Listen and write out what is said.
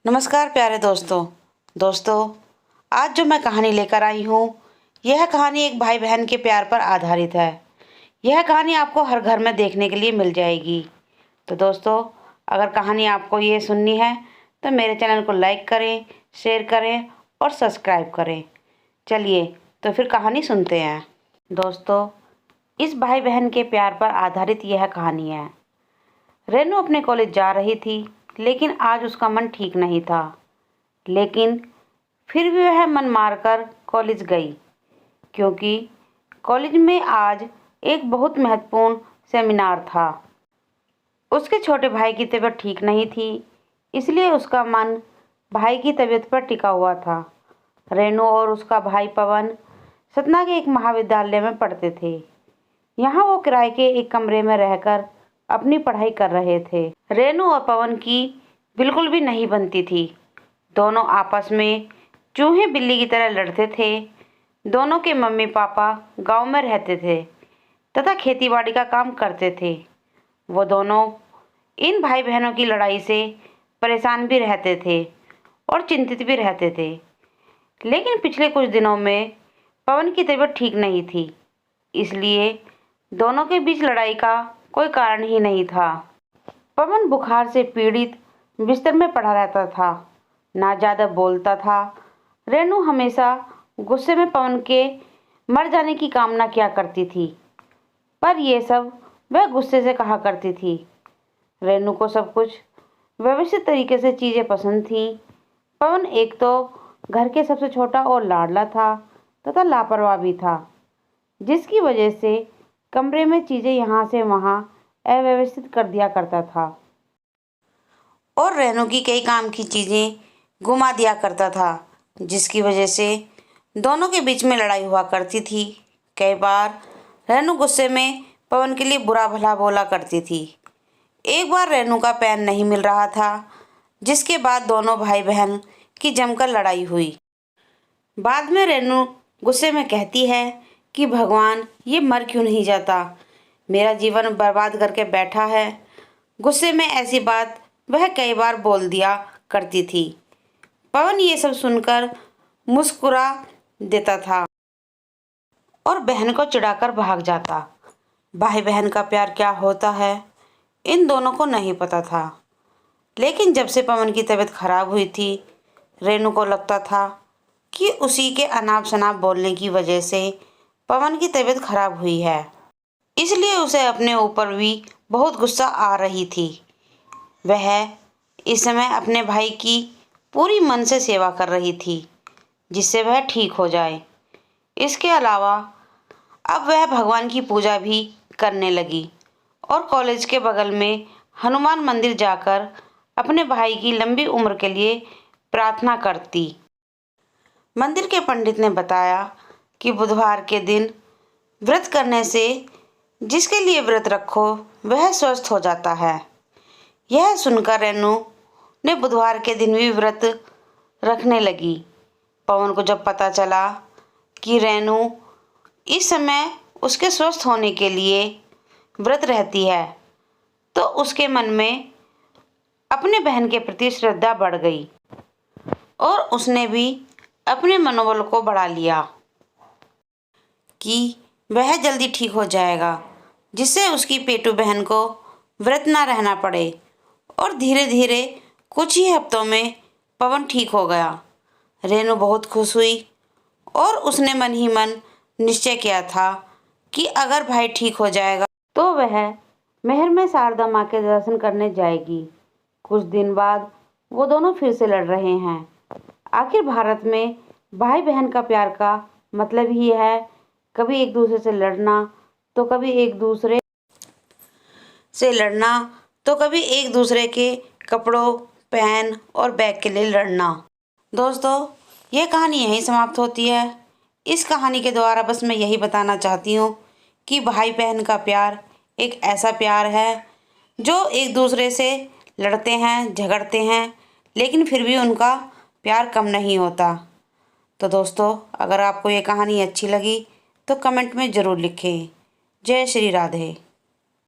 नमस्कार प्यारे दोस्तों, आज जो मैं कहानी लेकर आई हूँ, यह कहानी एक भाई बहन के प्यार पर आधारित है। यह कहानी आपको हर घर में देखने के लिए मिल जाएगी। तो दोस्तों, अगर कहानी आपको ये सुननी है तो मेरे चैनल को लाइक करें, शेयर करें और सब्सक्राइब करें। चलिए तो फिर कहानी सुनते हैं। दोस्तों, इस भाई बहन के प्यार पर आधारित यह कहानी है। रेनू अपने कॉलेज जा रही थी, लेकिन आज उसका मन ठीक नहीं था। लेकिन फिर भी वह मन मारकर कॉलेज गई, क्योंकि कॉलेज में आज एक बहुत महत्वपूर्ण सेमिनार था। उसके छोटे भाई की तबीयत ठीक नहीं थी, इसलिए उसका मन भाई की तबीयत पर टिका हुआ था। रेनू और उसका भाई पवन सतना के एक महाविद्यालय में पढ़ते थे। यहाँ वो किराए के एक कमरे में रहकर अपनी पढ़ाई कर रहे थे। रेनू और पवन की बिल्कुल भी नहीं बनती थी। दोनों आपस में चूहे बिल्ली की तरह लड़ते थे। दोनों के मम्मी पापा गांव में रहते थे तथा खेतीबाड़ी का काम करते थे। वो दोनों इन भाई बहनों की लड़ाई से परेशान भी रहते थे और चिंतित भी रहते थे। लेकिन पिछले कुछ दिनों में पवन की तबीयत ठीक नहीं थी, इसलिए दोनों के बीच लड़ाई का कोई कारण ही नहीं था। पवन बुखार से पीड़ित बिस्तर में पड़ा रहता था, ना ज़्यादा बोलता था। रेनू हमेशा गुस्से में पवन के मर जाने की कामना किया करती थी, पर यह सब वह गुस्से से कहा करती थी। रेनू को सब कुछ व्यवस्थित तरीके से चीज़ें पसंद थीं। पवन एक तो घर के सबसे छोटा और लाडला था तथा लापरवाह भी था, जिसकी वजह से कमरे में चीज़ें यहाँ से वहाँ अव्यवस्थित कर दिया करता था और रेनू की कई काम की चीज़ें घुमा दिया करता था, जिसकी वजह से दोनों के बीच में लड़ाई हुआ करती थी। कई बार रेनू गुस्से में पवन के लिए बुरा भला बोला करती थी। एक बार रेनू का पेन नहीं मिल रहा था, जिसके बाद दोनों भाई बहन की जमकर लड़ाई हुई। बाद में रेनू गुस्से में कहती है कि भगवान, ये मर क्यों नहीं जाता, मेरा जीवन बर्बाद करके बैठा है। गुस्से में ऐसी बात वह कई बार बोल दिया करती थी। पवन ये सब सुनकर मुस्कुरा देता था और बहन को चिढ़ाकर भाग जाता। भाई बहन का प्यार क्या होता है, इन दोनों को नहीं पता था। लेकिन जब से पवन की तबीयत खराब हुई थी, रेनू को लगता था कि उसी के अनाप शनाप बोलने की वजह से पवन की तबीयत खराब हुई है, इसलिए उसे अपने ऊपर भी बहुत गुस्सा आ रही थी। वह इस समय अपने भाई की पूरी मन से सेवा कर रही थी, जिससे वह ठीक हो जाए। इसके अलावा अब वह भगवान की पूजा भी करने लगी और कॉलेज के बगल में हनुमान मंदिर जाकर अपने भाई की लंबी उम्र के लिए प्रार्थना करती। मंदिर के पंडित ने बताया कि बुधवार के दिन व्रत करने से जिसके लिए व्रत रखो वह स्वस्थ हो जाता है। यह सुनकर रेनू ने बुधवार के दिन भी व्रत रखने लगी। पवन को जब पता चला कि रेनू इस समय उसके स्वस्थ होने के लिए व्रत रहती है, तो उसके मन में अपने बहन के प्रति श्रद्धा बढ़ गई और उसने भी अपने मनोबल को बढ़ा लिया कि वह जल्दी ठीक हो जाएगा, जिससे उसकी पेटू बहन को व्रत ना रहना पड़े। और धीरे धीरे कुछ ही हफ्तों में पवन ठीक हो गया। रेनू बहुत खुश हुई और उसने मन ही मन निश्चय किया था कि अगर भाई ठीक हो जाएगा तो वह महर में शारदा माँ के दर्शन करने जाएगी। कुछ दिन बाद वो दोनों फिर से लड़ रहे हैं। आखिर भारत में भाई बहन का प्यार का मतलब ही है कभी एक दूसरे से लड़ना, तो कभी एक दूसरे के कपड़ों, पेन और बैग के लिए लड़ना। दोस्तों, यह कहानी यहीं समाप्त होती है। इस कहानी के द्वारा बस मैं यही बताना चाहती हूँ कि भाई बहन का प्यार एक ऐसा प्यार है जो एक दूसरे से लड़ते हैं, झगड़ते हैं, लेकिन फिर भी उनका प्यार कम नहीं होता। तो दोस्तों, अगर आपको ये कहानी अच्छी लगी तो कमेंट में ज़रूर लिखें। जय श्री राधे।